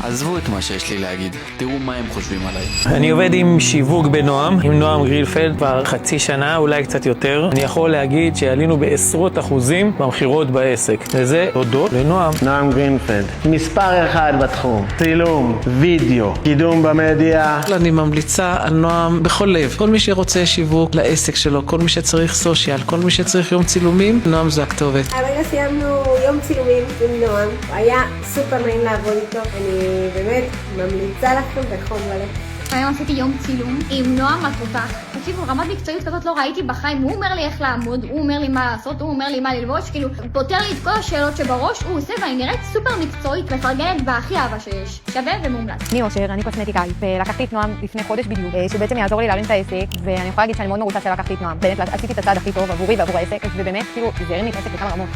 עזבו את מה שיש לי להגיד, תראו מה הם חושבים עליי. אני עובד עם שיווק בנועם, עם נועם גרילפלד כבר חצי שנה, אולי קצת יותר. אני יכול להגיד שעלינו בעשרות אחוזים במחירות בעסק. וזה הודות לנועם. נועם גרילפלד, מספר אחד בתחום. צילום, וידאו, קידום במדיה. אני ממליצה על נועם בכל לב. כל מי שרוצה שיווק לעסק שלו, כל מי שצריך סושיאל, כל מי שצריך יום צילומים, נועם זה הכתובת. הרגע סיימנו יום צילומים עם נועם, היה סופר נעים לעבוד איתו, אני באמת ממליצה לכם בחום מלא. היום עשיתי יום צילום עם נועם התותח. תקשיבו, רמת מקצועיות כזאת לא ראיתי בחיים. הוא אומר לי איך לעמוד, הוא אומר לי מה לעשות, הוא אומר לי מה ללבוש, כאילו, הוא פותר לי את כל השאלות שבראש, הוא עושה ואני נראית סופר מקצועית, מפרגנת בהכי אהבה שיש. שווה ומומלץ. אני אושר, אני קוסמטיקאית, ולקחתי את נועם לפני חודש בדיוק, שבעצם יעזור לי להרים את העסק, ואני יכולה להגיד שאני מאוד מרוצה שלקחתי את נועם. באמת, עשיתי את הצעד הכי טוב עבורי ועבור העסק, ובאמת, כאילו, זה הרים לי את העסק בכמה רמות.